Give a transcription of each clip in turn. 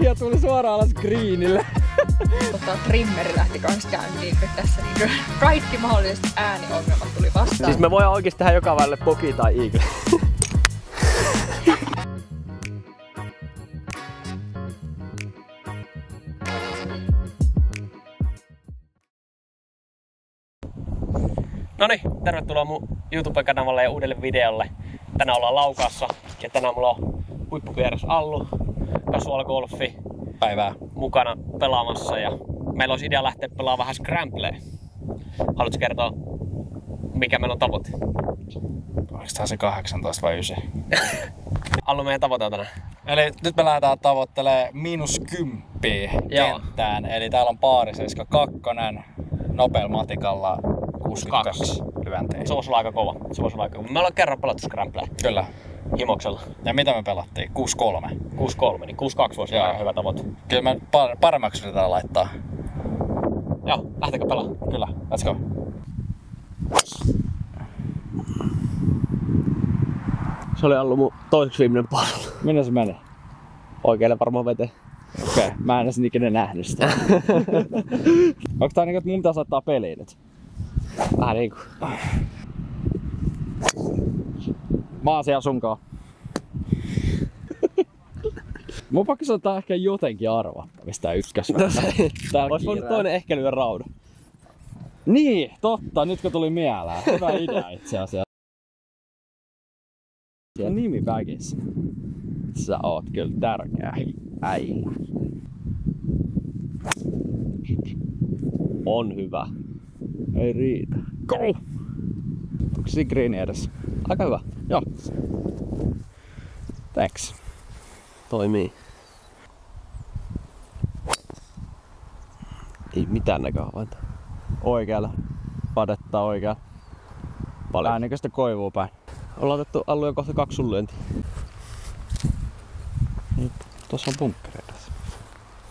Ja tuli suoraan alas greenille. Trimmeri lähti kans käyntiin, nyt tässä niinku kaikki mahdolliset ääniongelmat tuli vastaan. Siis me voidaan oikeesti tehdä joka välillä poki tai eagle. Noniin, tervetuloa mun YouTube-kanavalle ja uudelle videolle. Tänään ollaan Laukaassa ja tänään mulla on huippuvieras Allu, Casual Golfi, päivää mukana pelaamassa ja meillä olisi idea lähteä pelaamaan vähän scramblea. Haluatko kertoa, mikä meillä on tavoite? Oliko tää se 18 vai 9? Allu, meidän tavoite on tänään. Eli nyt me lähdetään tavoittelemaan -10 kenttään. Eli täällä on baari 72, nopealla matikalla 62 lyöntejä. Se voisi olla aika kova. Se voisi olla aika kova. Me ollaan kerran pelattu scramblea. Kyllä. Himoksella. Ja mitä me pelattiin? 6-3. 6-3, niin 6-2 voisi olla hyvä tavoite. Kyllä me paremmaksi yritetään laittaa. Joo, lähtekö pelaamaan? Kyllä, let's go. Se oli Allu mun toiseksi viimeinen pallo. Minne se meni? Oikealle varmaan veteen. Okei, mä en edes ikinä nähnyt sitä. Onko tää niinku, että mun pitäisi laittaa peliin nyt? Vähän niinku. Mä oon siellä sunkaan. Mun pakko sanoa ehkä jotenkin arvattavista ykkösvältä. Ois voinut toinen ehkä lyö raudan. Niin, totta, nyt kun tuli mieleen. Hyvä idea itse asiassa. Ja nimi väkissä. Sä oot kyllä tärkeä äijä. On hyvä. Ei riitä. Go! Onko siinä greeni edessä? Aika hyvä. Joo. Thanks. Toimii. Ei mitään näköhavaintoa. Oikealla. Padetta oikealla. Paljon. Vähän niinkö sitä koivuu päin. Ollaan otettu Allu jo kohta 2 sun lyöntiä. Niin, tossa on bunkkeri edessä.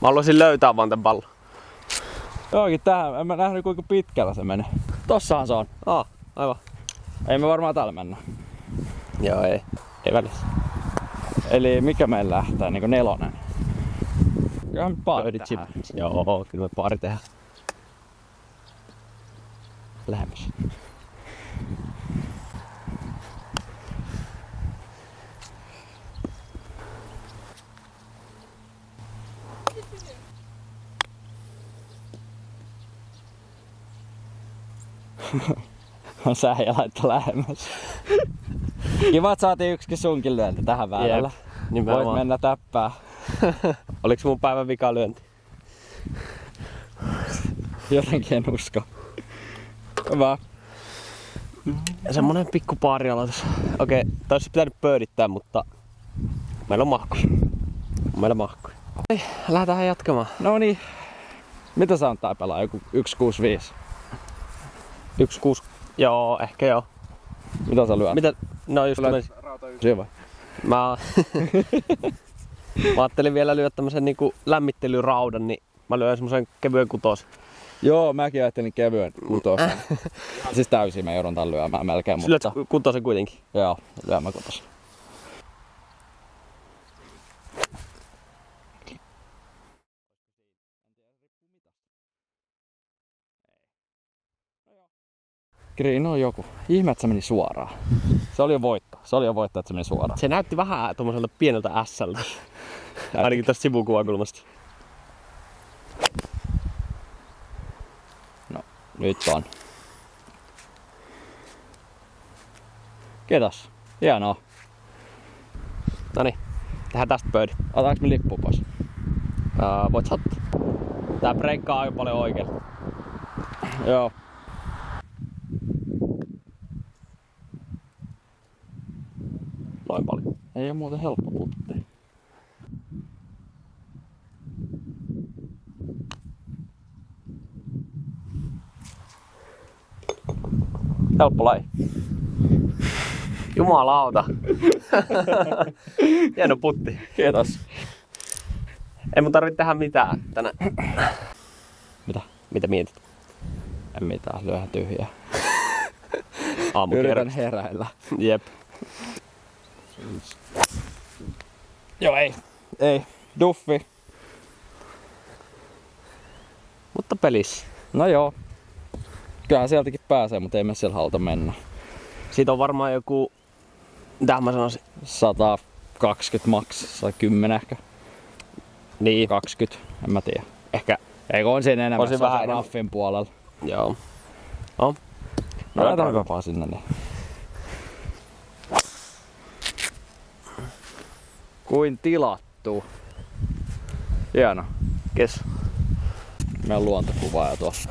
Mä haluaisin löytää vaan tän pallon. Johonkin tähän. En mä nähnyt kuinka pitkällä se menee. Tossahan se on. Aivan. Ei me varmaan täällä mennä. Joo, ei. Ei välissä. Eli mikä meillä lähtee? Niinku 4. Kyllähän me paari Birdie tehdään. chip. Joo, kyllä me pari tehdään. Lähemmäs. Sä ja laittaa lähemmäs. Kiva, että saatiin yksikin sunkin lyönti tähän välissä. Voit mennä täppää. Oliks mun päivän vika lyönti? Jotenkin en usko. Hyvä. Semmonen pikku paarialoitus. Okei, olisi pitänyt pöydittää, mutta meillä on mahku. Meillä on mahku. Lähdetään jatkamaan. No niin. Mitä sä on tää pelaa? Joku 165? 1-6. Joo, ehkä joo. Mitä sä lyöt? Mitä? No just Hyvä. Mä ajattelin vielä lyödä tämmösen niinku lämmittelyraudan, niin mä lyön semmosen kevyen 6. Joo, mäkin ajattelin kevyen 6. Siis täysin mä joudun tän lyömään melkein, mutta... Lyöt 6 kuitenkin? Joo, lyömään 6. Green on joku. Ihme, että se meni suoraan. Se oli jo voitto. Se oli jo voitto, että se meni suoraan. Se näytti vähän tommoselta pieneltä ässältä. Ainakin tästä sivukuvakulmasta. No, nyt on. Kiitos. Hienoa. Noniin, tehdään tästä pöydi. Otetaanko me lippu pois? Voit ottaa. Tää breikkaa aika paljon oikein. Joo. noin paljon. Ei oo muuten helppo putti. Helppo laji. Jumalauta. Hieno putti. Kiitos. Ei mun tarvitse tehdä mitään tänään. Mitä? Mitä mietit? En mitään, lyöhän tyhjää. Aamukierros. Yritän heräillä. Jep. Joo, ei. Duffi. Mutta pelissä. No joo. Kyllähän sieltäkin pääsee, mutta ei me siellä haluta mennä. Siitä on varmaan joku... Mitähän mä sanoisin? 120 maks, 110 ehkä. Niin. 20, en mä tiedä. Ehkä. Eikö on siinä enemmän, On se vähän enemmän. raffin puolella. Joo. No. No lähdetään vapaa sinne niin. Kuin tilattu. Hieno. Kes. Meidän luontokuvaaja tuossa.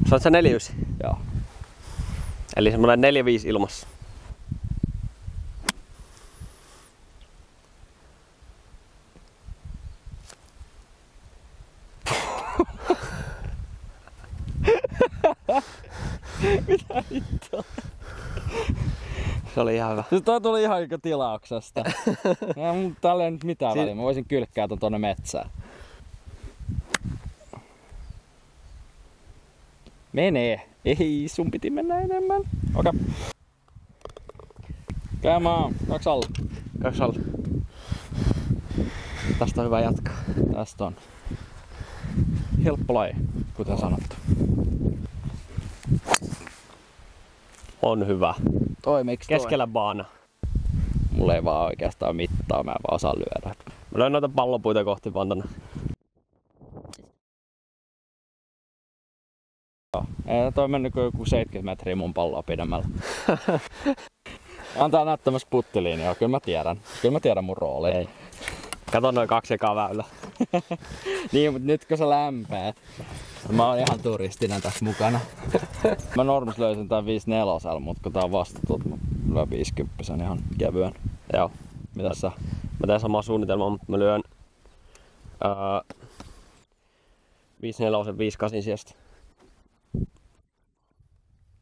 Sä oot sä 49? Joo. Eli semmonen 4-5 ilmassa. Mitä hittoa? Se oli ihan hyvä. Siis toi tuli ihan niinku tilauksesta. Täällä ei nyt mitään väliä. Mä voisin kylkkää ton tonne metsään. Menee. Ei, sun piti mennä enemmän. Okei. Käymään. 2 alla. 2 alla. Tästä on hyvä jatkaa. Tästä on. Helppo laji, kuten sanottu. On hyvä. Toimiks Keskellä baana. Mulla ei vaan oikeastaan mittaa, mä en vaan osaa lyödä. Mä löin noita pallopuita kohti vaan tonne. Ei toi mennyt joku 70 metriä mun palloa pidemmällä. Antaa näyttämässä puttiliinia, kyllä mä tiedän. Kyllä mä tiedän mun rooli. Ei. Kato noin 2 ekaa väylää. Niin, mutta nyt kun se lämpää. Mä oon ihan turistinen tässä mukana. Mä normis löysin tän 5-4, mutta kun tää on vastatut, mä lyön 50 ihan kevyen. Joo. Mitäs sä? Mä teen samaa suunnitelmaa, mutta mä lyön 5-4, 5-8 sijasta.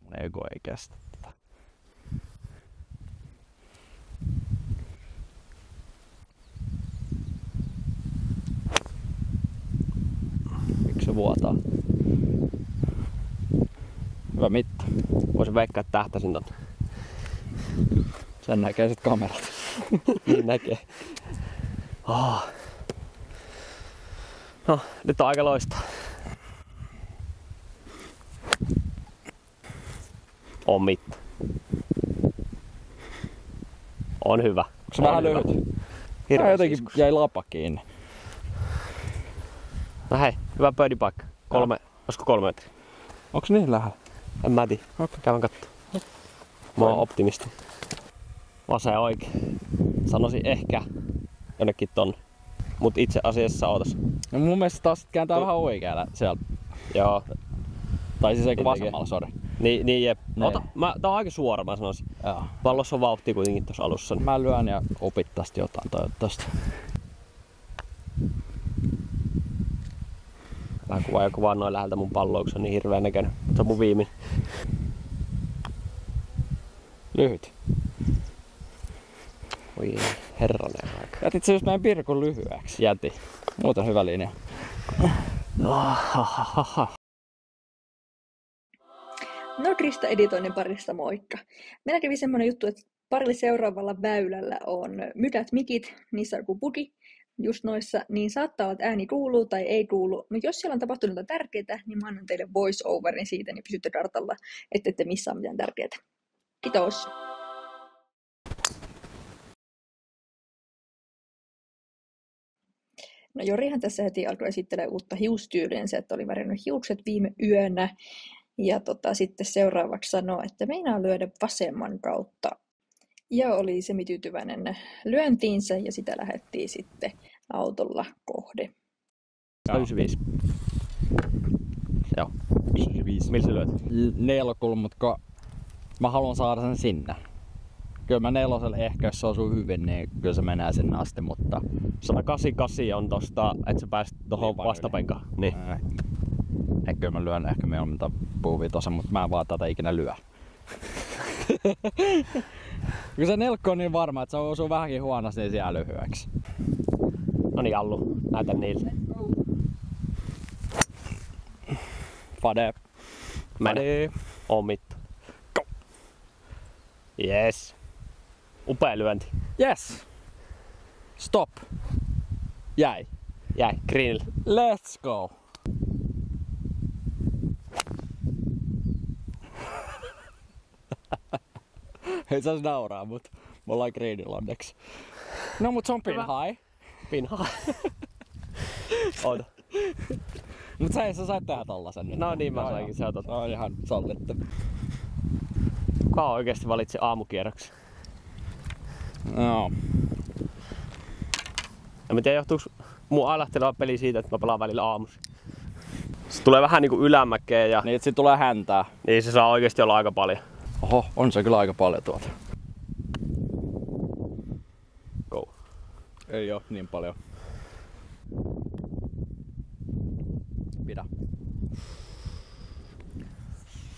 Mun ego ei kestä tätä. Miksi se vuotaa? Hyvä mitta. Voisin veikkaa, että tähtäsin tonne. Sen näkee sit kamerat. Niin näkee. Oh. No, nyt on aika loistaa. On mitta. On hyvä. Onko se vähän lyhyt? Hirveä Jotenkin siskus. jäi lapa kiinni. No hei, hyvä birdie-paikka. Olisiko 3 metriä? Onko niin lähellä? En mä tiedä. Käydään kattoo. Mä oon optimisti. Vasen oikein. Sanoisin ehkä jonnekin tonne. Mut itse asiassa ootas. No mun mielestä taas kääntää vähän oikealle siellä. Joo. Tai siis eikö Niin vasemmalla, sori. Niin jep. Niin. Tää on aika suora, mä sanoisin. Joo. Pallossa on vauhtia kuitenkin tuossa alussa. Mä lyön ja opit tästä jotain toivottavasti. Vähän kuvaa noin läheltä mun palloa, kun se on niin hirveän näköinen. Se on mun viimeinen. Lyhyt. Oi herranen aika. Jätit se just meidän Pirkun lyhyeksi. Jäti. Muuten hyvä linja. Nodrista editoinnin parista moikka. Meillä kävi semmonen juttu, että parilla seuraavalla väylällä on mytät mikit, niissä on joku bugi just noissa, niin saattaa olla, että ääni kuuluu tai ei kuulu. Mutta jos siellä on tapahtunut jotain tärkeää, niin mä annan teille voice-overin siitä, niin pysytte kartalla, että ette missaa mitään tärkeää. Kiitos! No Jorihan tässä heti alkoi esittelee uutta hiustyyliensä, että oli värinnyt hiukset viime yönä. Ja sitten seuraavaksi sanoo, että meinaa lyödä vasemman kautta. Ja oli semityytyväinen lyöntiinsä ja sitä lähdettiin sitten autolla kohde. 95. Joo. 95. Millä sä lyöt? Nelkulla, mutta mä haluan saada sen sinne. Kyllä mä 4 ehkä, jos se osuu hyvin, niin kyllä se menee sinne asti, mutta... 188 on tosta, että sä pääsit tohon vastapenkaan. Niin. Kyllä mä lyön ehkä mieluummin puuvitosen, mutta mä en vaan tätä ikinä lyö. Kun se nelkko on niin varma, että se osuu vähänkin huonosti, niin se jää lyhyeksi. No niin, Allu, näytä niille. Fade. Mene. On mitto. Yes. Upea lyönti. Yes. Stop. Jäi. Jäi. Greenille. Let's go. Ei saisi nauraa, mut me ollaan greenillä onneksi. No mut se on pin high. Pin high. Oota. Mut sä sait tehdä tollasen nyt. No niin, mä sainkin. Se on ihan sallittu. Kuka oikeesti valitsi aamukierroksen? No. En tiedä, johtuuko mun ailahteleva peli siitä, että mä pelaan välillä aamussa. Se tulee vähän niinku ylämäkeen ja... Niin, et sit tulee häntää. Niin, se saa oikeesti olla aika paljon. Oho, on se kyllä aika paljon tuota. Go. Ei oo niin paljon. Pidä.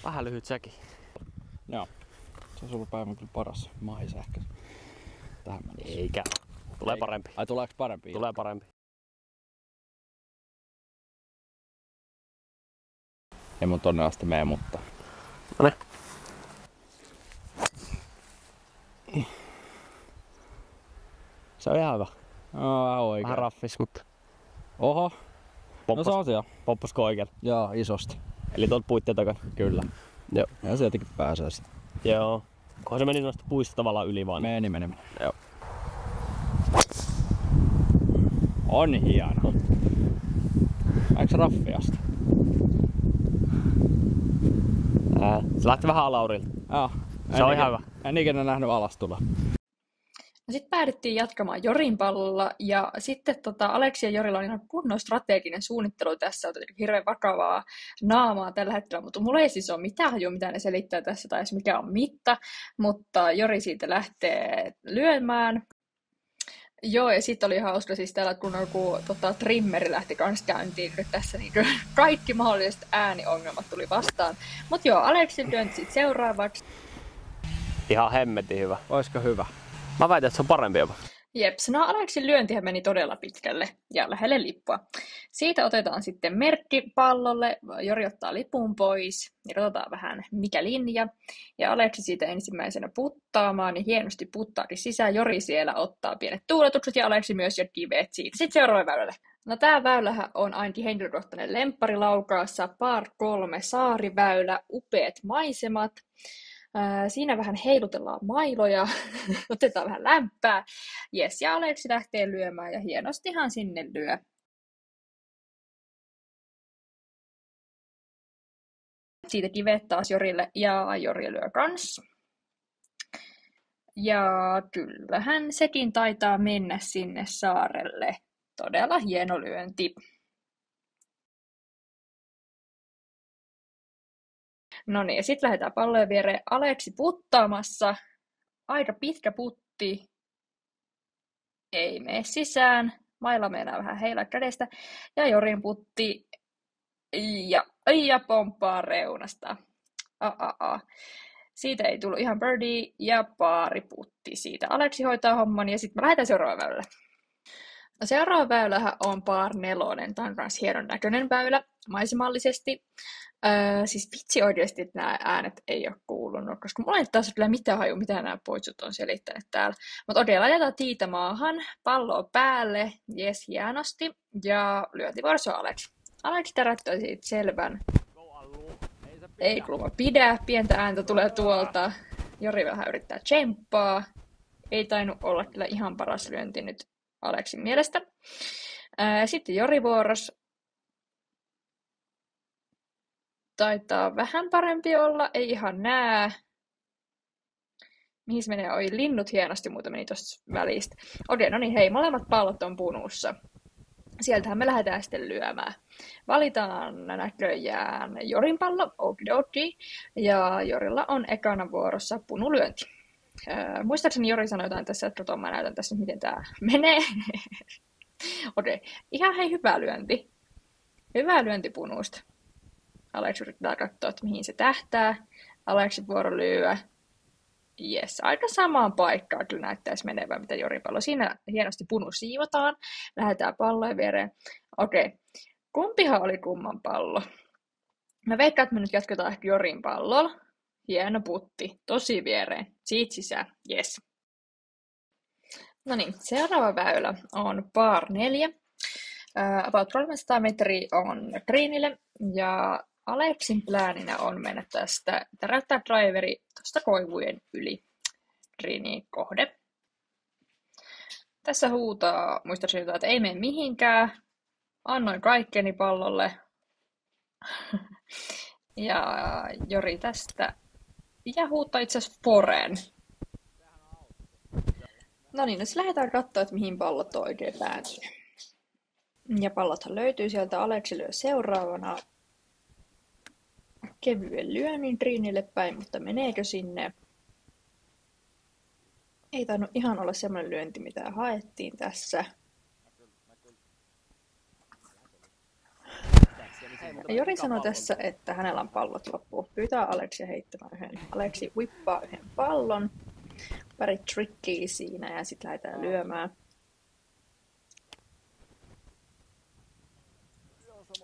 Vähän lyhyt sekin. Joo. Se on ollut päivän kyllä paras mahisähkö. Tähän mennessä. Eikä. Tulee parempi. Ai tuleeko parempi? Tulee parempi. Ei mun tonne asti mene, mutta... Noniin. Se on ihan hyvä. Vähän oikein. Vähän raffis, mutta... Oho. Poppos, No se on siellä. popposko oikealle. Joo, isosti. Eli tuolta puitteen takana. Kyllä. Joo. Ja sieltäkin pääsee sitten. Joo. Kunhan se meni noista puista tavallaan yli vaan. Meni. Joo. On hieno. Aiks raffiasta? Se lähti vähän alaurilta. Joo. Se on ihan hyvä. En ikinä nähnyt alastulla. No sitten päädyttiin jatkamaan Jorin pallolla ja sitten Aleksi ja Jorilla on ihan kunnon strateginen suunnittelu tässä, on hirveän vakavaa naamaa tällä hetkellä, mutta mulla ei siis ole mitään hajua, mitä ne selittää tässä tai edes mikä on mitta, mutta Jori siitä lähtee lyömään. Joo, ja sitten oli hauska siis täällä, kun trimmeri lähti kans käyntiin nyt tässä, niin kaikki mahdolliset ääniongelmat tuli vastaan. Mutta joo, Aleksi lyönti sitten seuraavaksi. Ihan hemmetin hyvä. Oisko hyvä? Mä väitän, että se on parempi jopa. Jeps, no Aleksin lyöntihän meni todella pitkälle ja lähelle lippua. Siitä otetaan sitten merkki pallolle, Jori ottaa lipun pois ja katsotaan vähän mikä linja. Ja Aleksi siitä ensimmäisenä puttaamaan, niin hienosti puttaakin sisään. Jori siellä ottaa pienet tuuletukset ja Aleksi myös ja kiveet siitä. Sitten seuraava väylälle. No tää väylähän on ainakin henkilökohtainen lempparilaukaassa, par 3 saariväylä, upeat maisemat. Siinä vähän heilutellaan mailoja, otetaan vähän lämpää. Jes, ja Aleksi lähtee lyömään ja hienostihan sinne lyö. Siitä kivet taas Jorille ja Jori lyö kans. Ja kyllähän sekin taitaa mennä sinne saarelle. Todella hieno lyönti. No niin, ja sitten lähdetään pallojen viereen. Aleksi puttaamassa. Aika pitkä putti. Ei mene sisään. Mailla meinaa vähän heilaa kädestä. Ja Jorin putti. Ja pomppaa reunasta. Siitä ei tullut ihan birdie ja paari putti siitä. Aleksi hoitaa homman ja sitten me lähdetään seuraavaan väylälle. No seuraava väylähän on par 4. Tämä on myös hienon näköinen väylä maisemallisesti. Siis vitsi oikeasti, että nämä äänet ei ole kuulunut, koska mulla ei taas kyllä mitään haju, mitä nämä poitsut on selittänyt täällä. Mutta okei, laitetaan tiitä maahan, palloa päälle, jes hienosti, ja lyöntivuorossa Aleksi. Aleksi tärättää siitä selvän. Ei kulma pidä, pientä ääntä tulee tuolta. Jori vähän yrittää tsemppaa. Ei tainnut olla kyllä ihan paras lyönti nyt Aleksin mielestä. Sitten Jori vuoros. Taitaa vähän parempi olla, ei ihan näe. Mihin se menee? Oi, linnut hienosti muuta meni tosta välistä. Okei, no niin, hei, molemmat pallot on punussa. Sieltähän me lähdetään sitten lyömään. Valitaan näköjään Jorin pallo, okidoki. Ja Jorilla on ekana vuorossa punulyönti. Muistaakseni Jori sanoi jotain tässä, että mä näytän tässä, miten tää menee. Okei, ihan hei, hyvä lyönti. Hyvä lyönti punusta. Aleksi yrittää katsoa, että mihin se tähtää. Aleksi vuoro lyödä. Jes, aika samaan paikkaan kyllä näyttäisi menevän, mitä Jorin pallo. Siinä hienosti punu siivotaan. Lähdetään pallojen viereen. Okei, kumpihan oli kumman pallo? Mä veikkaan, että me nyt jatketaan ehkä Jorin pallolla. Hieno putti, tosi viereen. Siitä sisään, jes. No niin, seuraava väylä on par 4. About 300 metriä on greenille ja Aleksin plääninä on mennä tästä, täräyttää driveri tuosta koivujen yli greeniin kohde. Tässä huutaa, muistaakseni, että ei mene mihinkään. Annoin kaikkeni pallolle. Ja Jori tästä. Ja huuttaa itse asiassa foreen. No niin, nyt lähdetään katsoa, että mihin pallot oikein päätyy. Ja pallothan löytyy sieltä. Aleksi lyö seuraavana kevyen lyönnin greenille päin, mutta meneekö sinne? Ei tainnut ihan olla semmoinen lyönti, mitä haettiin tässä. Jori sanoi tässä, että hänellä on pallot loppuun. Pyytää Aleksia heittämään yhden. Aleksi whippaa yhden pallon. Pari trickiä siinä ja sitten lähdetään lyömään.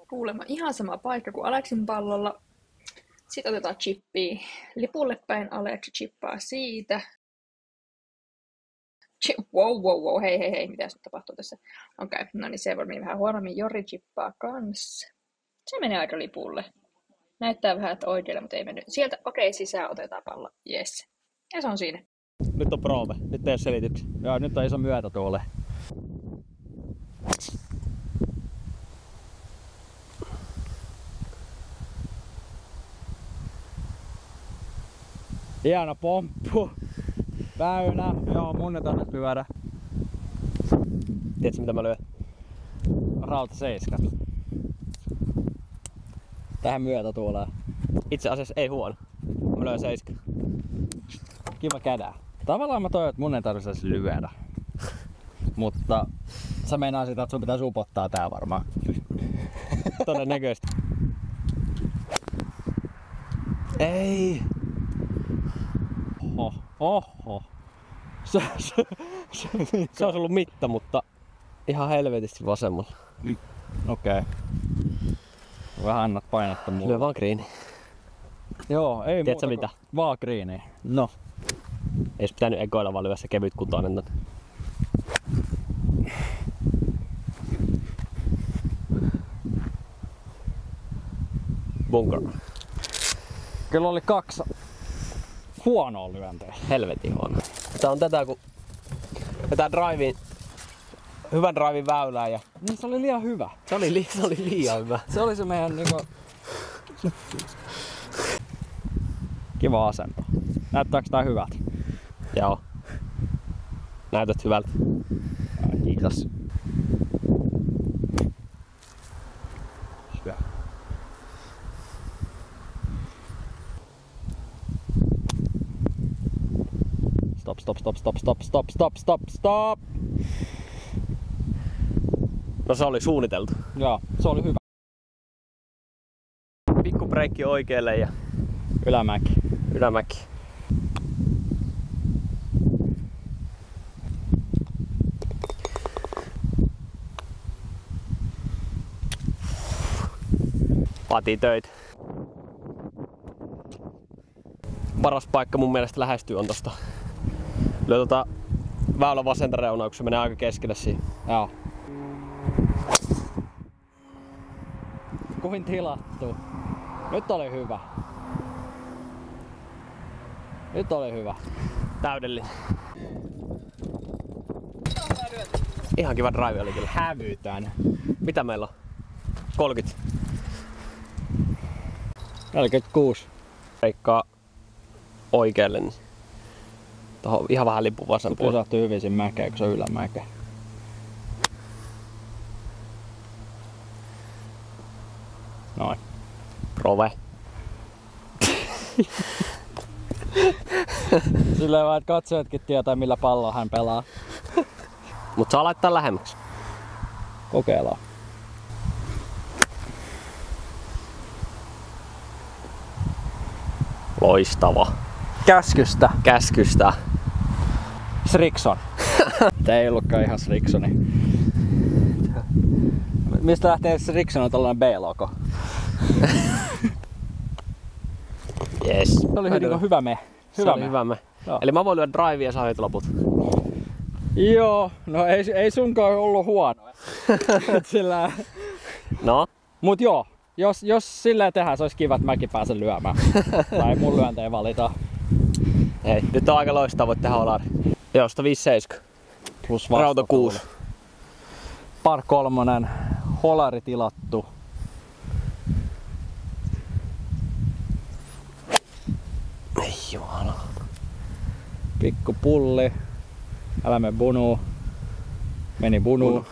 Kuulemma ihan sama paikka kuin Aleksin pallolla. Sitten otetaan chippiä lipulle päin. Aleksi chippaa siitä. Wow, hei, mitä nyt tapahtuu tässä? Okei, no niin se voi mennä vähän huonommin. Jori chippaa kans. Se menee aika lipulle. Näyttää vähän, että oikealle, mutta ei mennyt. Sieltä, sisään otetaan pallo. Yes. Ja se on siinä. Nyt on prove. Nyt ei ole selityksiä. Joo, nyt on iso myötätuuli. Hieno pomppu. Väynä. Joo, mun ei tarvitse lyödä. Tiedätkö mitä mä lyön? Rauta 7. Tähän myötätuuleen. Itse asiassa ei huono. Mä lyön 7. Kiva kädä. Tavallaan mä toivon, että mun ei tarvitse lyödä. Mutta sä meinaa sitä, että sun pitää supottaa tää varmaan. Todennäköisesti. Ei. Oho. Se olisi ollut mitta, mutta ihan helvetisti vasemmalla. Okei. Vähän annat painetta mulle. Lyö vaan greeni. Joo, ei tiedätkö muuta mitä? Vaan greeni. No. Ei se pitänyt ekoilla vaan lyö se kevyt kutoinen tonne. Bunker. Kyllä oli 2 huonoa lyönteä. Helvetin huono. Tää on tätä kun vetää hyvän drivin väylää ja... Niin se oli liian hyvä. Se oli liian hyvä. Se oli se meidän niinku... Kiva asento. Näyttääks tää hyvältä? Joo. Näytät hyvältä. Kiitos. Hyvä. Stop. No se oli suunniteltu. Joo, se oli hyvä. Pikku breikki oikealle ja Ylämäki. Vaatii töitä. Paras paikka mun mielestä lähestyy on tosta. Lyö väylän vasenta reunaa, kun se menee aika keskelle siihen. Joo. Kuin tilattu. Nyt oli hyvä. Täydellinen. Ihan kiva drive oli kyllä. Hävytän. Mitä meillä on? 30. 46. Reikkaa oikealle, niin tohon ihan vähän lippu vasen puolelle. Pysähtyy hyvin siinä mäkeä, kun se on ylämäkeä. Noin. Prove. Silleen vaan, että katsojatkin tietää millä palloa hän pelaa. Mut saa laittaa lähemmäksi. Kokeillaan. Loistava. Käskystä. Srixon. Tää ei ollutkaan ihan Srixoni. Mistä lähtee Srixon on tällainen B-logo? Yes. Se oli niinku hyvä me. Hyvä me. Joo. Eli mä voin lyödä drivea ja sä hoit loput. Joo, no ei sunkaan ollut huono. Sillä... No? Mut joo, jos silleen tehdään, se olisi kiva, että mäkin pääsen lyömään. Tai mun lyöntejä valita. Hei, nyt on aika loistava, voit tehdä olari. Joo, 157. Plus Rauta 6. Par 3, holari tilattu. Ei jumala. Pikku pulli. Älä mene bunuu. Meni bunuu.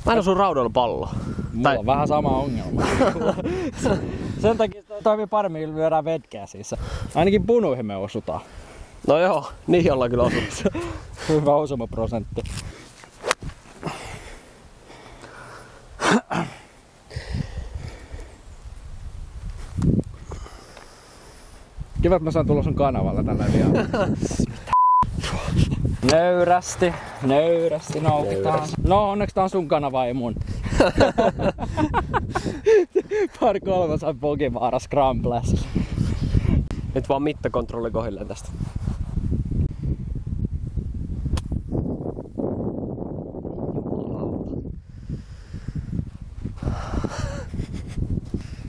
Mä en oo sun raudalla pallo. Mulla on vähän sama ongelma. Sen takia toimii paremmin, kun lyödään vetkeä siis. Ainakin bunuihin me osutaan. No joo, niihin ollaan kyllä osunut. Hyvä osumaprosentti. Kiva, että mä saan tulla sun kanavalla tällä vielä. Nöyrästi noukitaan. No onneksi tää on sun kanava, ei mun. Par 3 sai Pogivaara Scrambles. Nyt vaan mittakontrolli kohilleen tästä.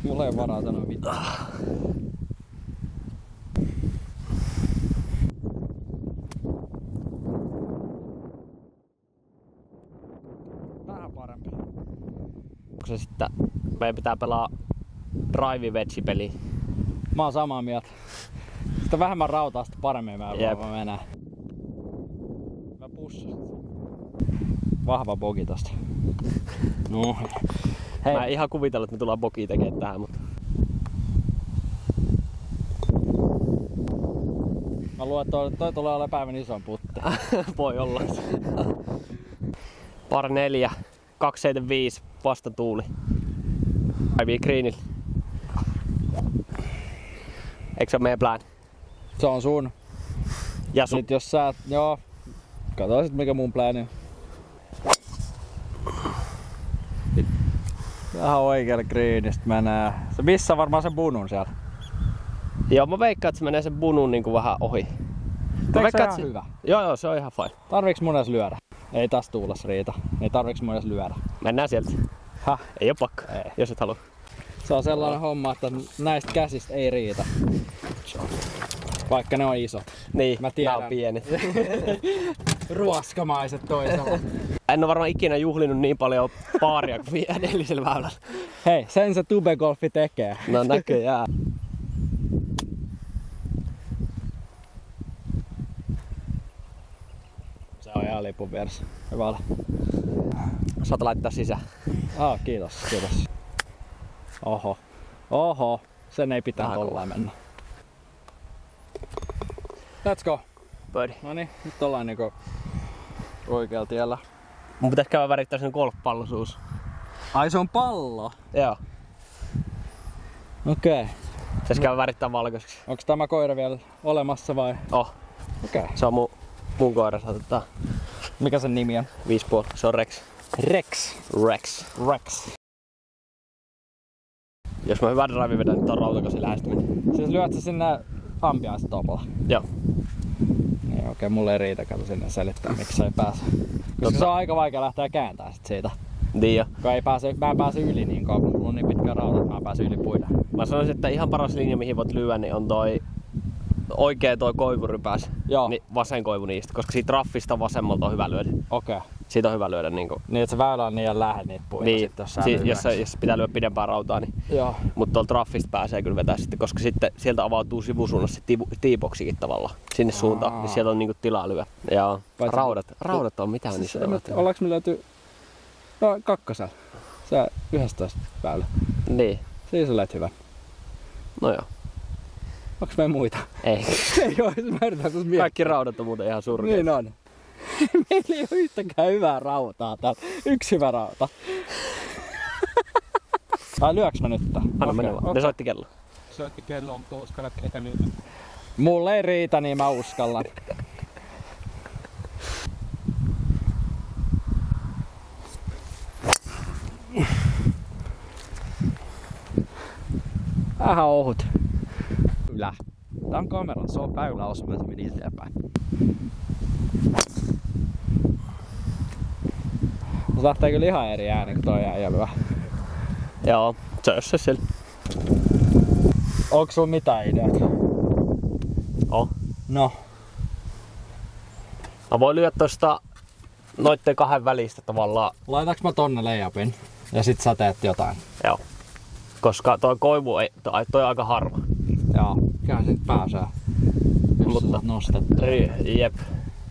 Mulla ei varaa sanoa mitään. Vähän parempi. Onko se sitten, meidän pitää pelaa drive-vetsi-peliä. Mä oon samaa mieltä. Sitä vähemmän rautaa, sitä paremmin mä menen. Mä pussasin. Vahva bogi tosta. No. Hei. Mä en ihan kuvitellut, että me tullaan bogia tekemään tähän, mutta... Mä luulen, että toi tulee olemaan päivän ison putti. Voi olla. Par 4, 275, vastatuuli. Päivii greenillä. Eikö se ole meidän plan? Se on sun. Ja sun. Sit jos sä... Joo. Katso sit mikä mun plani on. Vähän oikealle greenistä menee. Se missä varmaan sen bunun siellä. Joo, mä veikkaan, että se menee sen bunun niinku vähän ohi. Eikö se ihan hyvä? Joo, se on ihan fine. Tarviiks mun edes lyödä? Ei taas tuulas riitä. Ei tarviiks mun edes lyödä? Mennään sieltä. Häh? Ei oo pakko, Ei. jos et halua. Se on sellainen homma, että näistä käsistä ei riitä. Vaikka ne on isot. Niin, mä tiedän. nää on pienet. Ruoskamaiset toisella. En oo varmaan ikinä juhlinut niin paljon paaria kuin edellisellä väylällä. Hei, sen se tubegolfi tekee. No näköjään. Se on ihan lipun vieressä. Hyvä ole. Saat laittaa sisään. Kiitos. Oho. Sen ei pitää tollaan mennä. Let's go. Birdie. Noniin, nyt ollaan niinku oikealla tiellä. Mun pitäis käydä värittää sen golfpallosuus. Ai se on pallo? Joo. Okei. Pitäis käydä värittää valkoiseksi. Onks tämä koira vielä olemassa vai? Oh. Okei. Se on mun koira, saatetaan. Mikä sen nimi on? 5,5. Se on Rex. Rex. Jos mä hyvän drive vedän, niin on rautakosin lähestyminen. Siis lyöt sä sinne ambiance-topolla? Joo. Niin okei, mulle ei riitä kato sinne selittää miksi ei pääse. Koska se on aika vaikea lähteä kääntämään sit siitä. Niin jo. Kun mä en pääse yli niin kauan, mulla on niin pitkä rauta, että mä pääsen yli puiden. Mä sanoisin, että ihan paras linja mihin voit lyödä, niin on toi koivurypäs. Joo. Niin vasen koivu niistä, koska siitä raffista vasemmalta on hyvä lyödä. Okei. Siitä on hyvä lyödä niinku. Niin että se väylä on niin lähellä niitä puita Niin, sit, jos pitää lyödä pidempää rautaa, niin. Joo. Mutta tuolta raffista pääsee kyllä vetää sitten, koska sitten sieltä avautuu sivusuunnassa teeboxikin tavallaan sinne suuntaan, niin sieltä on niinku tilaa lyödä. Ja raudat on mitään niissä. Ollaanko me löyty... No kakkosella. Se 11 väylä. Niin. Siis olet hyvä. No joo. Onks meillä muita? Ei. Ei oo, mä yritän sus miettiä. Kaikki raudat on muuten ihan surkeita. Niin on. Meillä ei oo yhtäkään hyvää rautaa täällä. Yksi hyvä rauta. Ai lyöks mä nyt? Anna mennä vaan. Ne soitti kello. Soitti kello, mutta uskallat ketä nyt. Mulle ei riitä, niin mä uskallan. Vähän ohut. Ylä. Tää on kamera, se on väyläosuma, se meni eteenpäin. Se lähtee kyllä ihan eri ääni kuin toi äijälyä. Joo, se sillä. Onks sulla mitään ideat? On. No. Mä voin lyödä tosta noitten kahden välistä tavallaan. Laitaks mä tonne layupin ja sit sä teet jotain? Joo. Koska toi koivu ei, toi on aika harva. Joo, kyllä se nyt pääsee. Jos Mutta- sä nostat. Jep.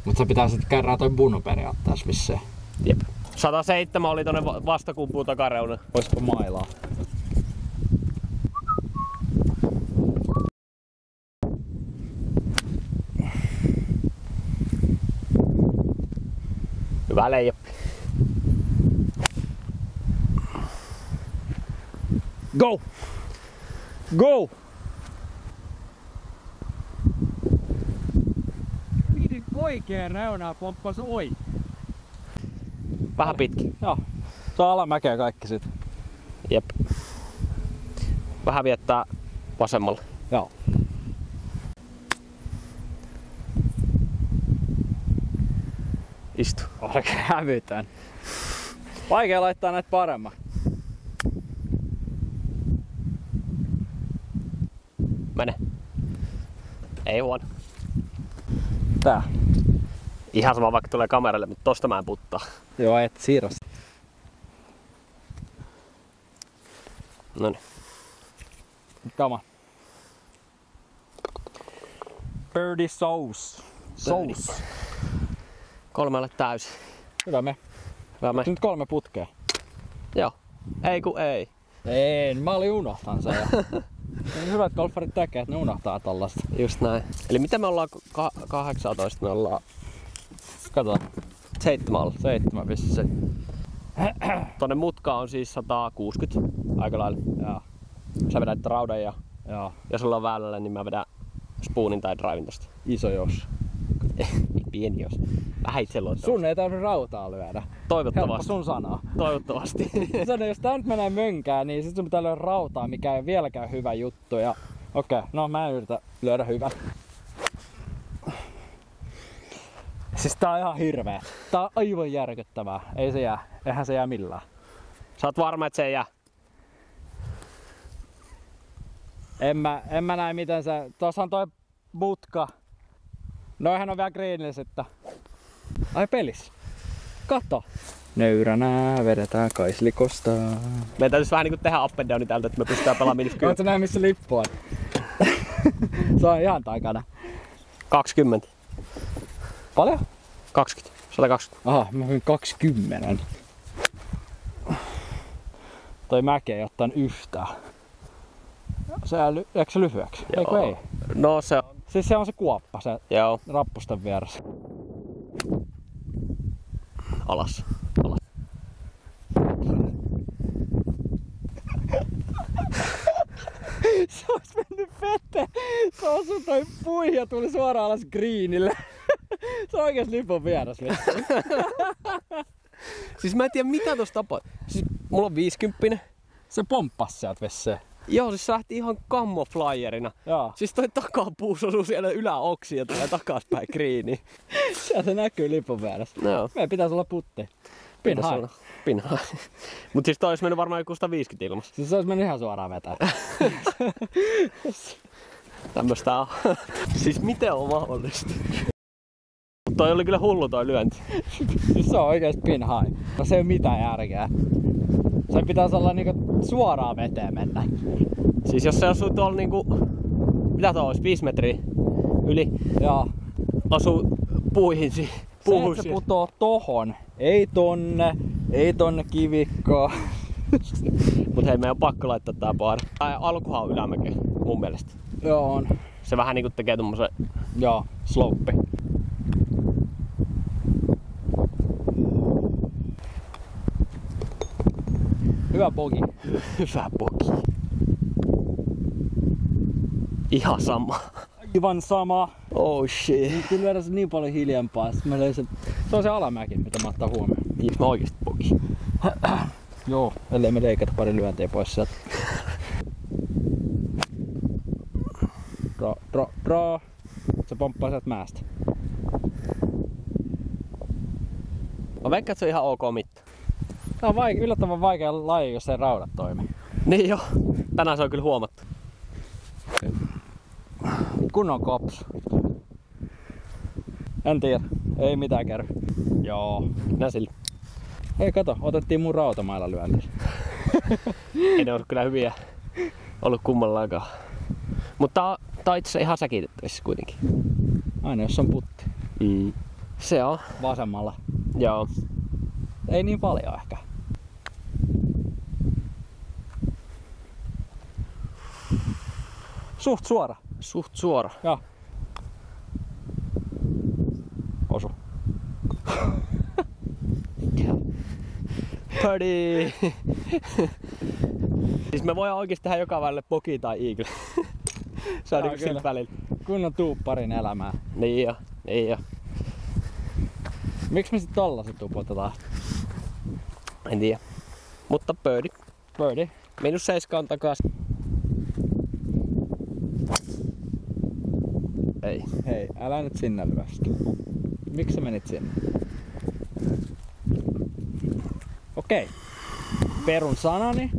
Mut se pitää sit kerran toi bunu periaatteessa vissiin. Jep. 107 oli tonne vastakumpuun takareuna. Oisko mailaa? Hyvä leijappi. Go! Go! Oikea reunaa pomppas oi. Vähän pitkin. Joo. Se on alamäkeä kaikki sit. Jep. Vähän viettää vasemmalle. Joo. Istu. Oikein hävytän. Vaikea laittaa näitä paremmin. Mene. Ei huono. Tää. Ihan sama vaikka tulee kameralle, mutta tosta mä en puttaa. Joo, et siirros. Noniin. Come on. Birdie sauce. Sauce. Kolmelle täysin. Hyvä me. Hyvä me. Nyt 3 putkea. Joo. Ei ku ei. Ei, mä olin unohtanut sen. Niin hyvät golfarit tekee, että ne unohtaa tollasta. Just näin. Eli mitä me ollaan 18? Me ollaan Kato, 7 alla. 7 vissiin. Tonne mutkaan on siis 160 aika lailla. Joo. Sä vedät raudan ja Joo. jos ollaan väylällä, niin mä vedän spoonin tai drivin tosta. Iso jos. Pieni jos. Vähän itseluottamus. Sun ei tarvitse rautaa lyödä. Helppo Toivottavasti. sun sanaa. Toivottavasti. Sano, jos tää nyt menee mönkään, niin sit sun pitää lyödä rautaa, mikä ei vieläkään hyvä juttu. Ja okei, no mä en yritä lyödä hyvän. Siis tää on ihan hirveä. Tää on aivan järkyttävää. Ei se jää. Eihän se jää millään. Sä oot varma, että se ei jää. En mä näe miten se... Tuossa on toi mutka. Noihän on vielä greenillä sitten. Ai pelis. Kato. Nöyränä vedetään kaislikosta. Meidän täytyisi vähän niinku tehdä up and downi täältä, että me pystytään pelaamaan minus 10. Oletko näe missä lippu on? Se on ihan takana. 20. Paljon? 20. 120. Aha, mä myin 20. Toi mäki ei ottanut yhtään. Eikö se lyhyeksi? Eikö ei? No se on. Siis se on se kuoppa, se Joo. rappusten vieressä. Alas. Alas. Se olisi mennyt veteen. Se osui toi puihin ja tuli suoraan alas greenille. Se on oikeesti lipun vieras. Siis mä en tiedä mitä tossa tapahtui. Siis mulla on 50. Se pomppas sieltä vesseen. Joo, siis se lähti ihan camouflyerina. Joo. Siis toi takapuus osuu siellä yläoksiin ja tulee takaspäin greeniin. Sieltä näkyy lipun vieras. Joo. Meidän pitäisi olla putti. Pinhai. Pinhai. Mut siis toi olisi mennyt varmaan joku 150 ilmassa. Siis se olisi mennyt ihan suoraan vetää. Tämmöstä on. Siis miten on mahdollista? Toi oli kyllä hullu toi lyönti. Siis se on oikeesti pinhai. No se ei oo mitään järkeä. Sen pitäisi olla niinku suoraan veteen mennä. Siis jos se osuu tuolla niinku... Mitä tuo olisi? 5 metriä yli. Joo. Osuu puihin Se, puuhun. että se putoo tohon. Ei tonne kivikkoon. Mut hei, meidän on pakko laittaa tää baari. Alkuhan on ylämäkeä, mun mielestä. Joo on. Se vähän niinku tekee tommosen... Joo, slope. Hyvä bogi. Hyvä poki. Ihan sama. Aivan sama. Oh shit. Nyt lyödä se niin paljon hiljempaa. Se on se alamäki, mitä mä ottaa huomioon. Mä oikeesti poki. Joo, ellei me leikata pari lyöntiä pois sieltä. Draw. Se pomppaa sieltä mäestä. Mä veikkaan, että se on ihan ok mitta. Tää on yllättävän vaikea laji, jos ei raudat toimi. Niin jo. Tänään se on kyllä huomattu. Kunnon kops. En tiedä. Ei mitään käy. Joo. Nää sillä. Hei kato, otettiin mun rautamailla lyöntissä. Ei ne ollut kyllä hyviä ollut kummallakaan. Mutta tää on itse asiassa ihan säkitettävissä kuitenkin. Aina jos on putti. Se on. Vasemmalla. Joo. Ei niin paljon ehkä. Suht suora. Suht suora. Joo. Osu. Birdie! Siis me voidaan oikeesti tehdä joka välillä poki tai eagle. Se on niinku sillä välillä. Kunnon tuupparin elämää. Niin jo. Miksi me sit tollaset tuputetaan? En tiedä. Mutta birdie. -7 on takas. Ei. Hei, älä nyt sinne lyöstä. Miksi sä menit sinne? Okei. Perun sanani.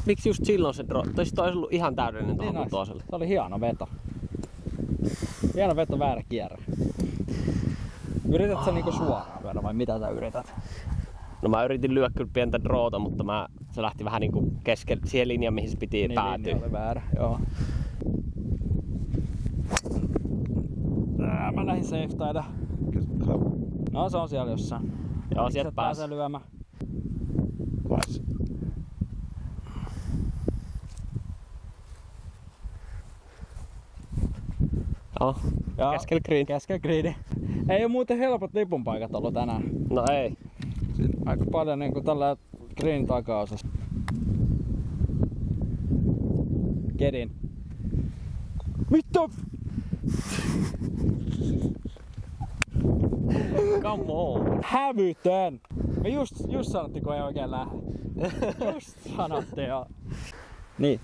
Miksi just silloin se draw? Toisin toi olisi ollut ihan täydellinen tuohon Niin kutoselle. Se oli hieno veto. Hieno veto, väärä kierre. Yrität sä niinku suoraan lyödä vai mitä sä yrität? No mä yritin lyödä kyllä pientä drawta, mutta se lähti vähän niinku keskelle siihen linjaan, mihin se piti päätyä. Niin oli väärä, joo. Mä lähdin safe taida. No se on siellä jossain. Joo, sieltä pääsee lyömään. Joo, keskellä green. Keskellä greeni. Ei oo muuten helpot lipunpaikat ollut tänään. No ei. Aika paljon niinku tällä green takaosassa. Kedin. Mitä? Come on. Hävytön! Me just sanottiin, kun ei oikein lähde. Just sanottiin jo. Niin.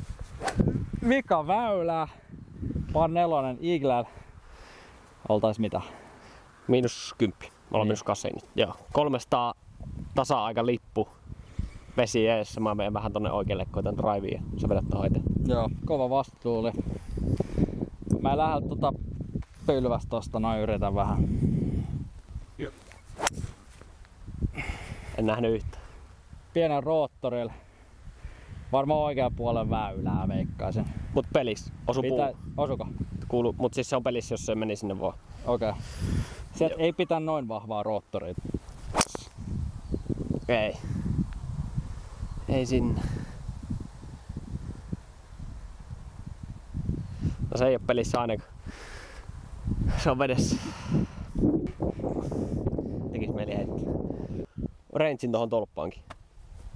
Vika väylä. Par 4 Eaglellä. Oltais mitä? -10. Me ollaan -8 nyt. Joo. 300 tasa-aika lippu. Vesi eessä. Mä menen vähän tonne oikealle, koitan drivea ja sä vedät tohon eteen. Joo, kova vastuuli. Mä en lähde pylvästä tosta, noin yritän vähän. En nähnyt yhtä. Pienen roottorilla. Varmaan oikean puolen väylää veikkaisin. Mut pelissä osu puu. Osuko? Kuulu, mut siis se on pelissä, jos se meni sinne vaan. Okei. Sieltä ei pitää noin vahvaa roottoria. Ei sinne. No se ei oo pelissä ainakaan. Se on vedessä. Tekis mieli heittää. Rangein tohon tolppaankin.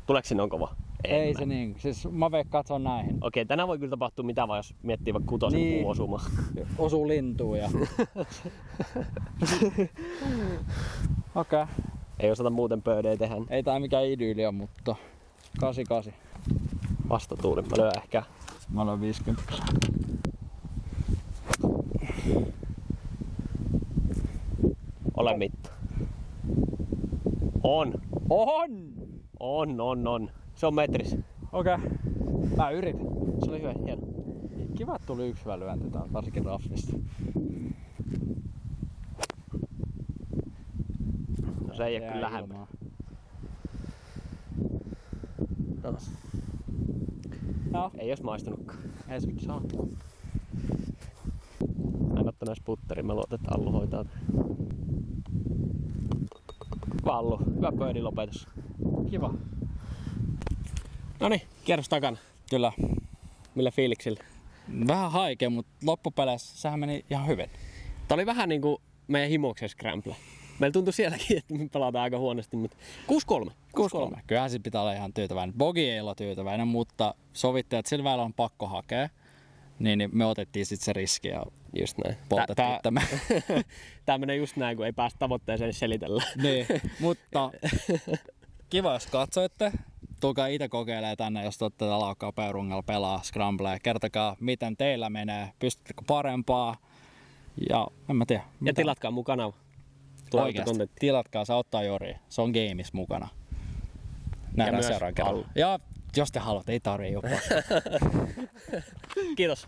Tuleeko sinne on kova? Ei se niin. Siis mä veikkaan, että se on näihin. Okei, tänään voi kyllä tapahtua mitä vaan, jos miettii vaikka kutosen Niin. puun osumaan. Osuu lintuun ja... Okei. Ei osata muuten pöydejä tehdä. Ei tää mikään idyyli on, mutta 88. Vastatuuli. Mä lyön ehkä. Mä olen 50. Ole mitta. On. On. Se on metris. Okei. Mä yritin. Se oli hyvä, hieno. Kiva, että tuli yksi hyvä lyönti taas, varsinkin raffista. No se ei oo kyllä lähempää. No. Ei ois maistunutkaan. Ei se saa. Mä en ottanut edes putterin, mä luotan, että Allu hoitaa. Hyvä Allu, hyvä pöydin lopetus. Kiva. Noniin, kierros takana. Kyllä. Millä fiiliksillä? Vähän haikea, mutta loppupeleissä sehän meni ihan hyvin. Tää oli vähän niinku meidän himoksen scramble. Meillä tuntui sielläkin, että me pelataan aika huonosti, mutta 6-3. 6-3. Kyllähän sit pitää olla ihan tyytyväinen. Bogi ei ole tyytyväinen, mutta sovittiin, että sillä väillä on pakko hakea. Niin me otettiin sitten se riski ja just näin. poltettiin tämä. Tää menee just näin, kun ei päästä tavoitteeseen selitellä. Niin, mutta kiva jos katsoitte. Tulkaa itse kokeilemaan tänne, jos olette laukkaa Peurungalla pelaa Scramblea. Kertokaa, miten teillä menee, pystyttekö parempaa. Ja en mä tiedä. Ja tilatkaa mun kanava. Oikeasti. Tilatkaa, se ottaa Jori. Se on gameissa mukana. Nähdään seuraavan kerran. Ja jos te haluatte, ei tarvii jopa. Kiitos.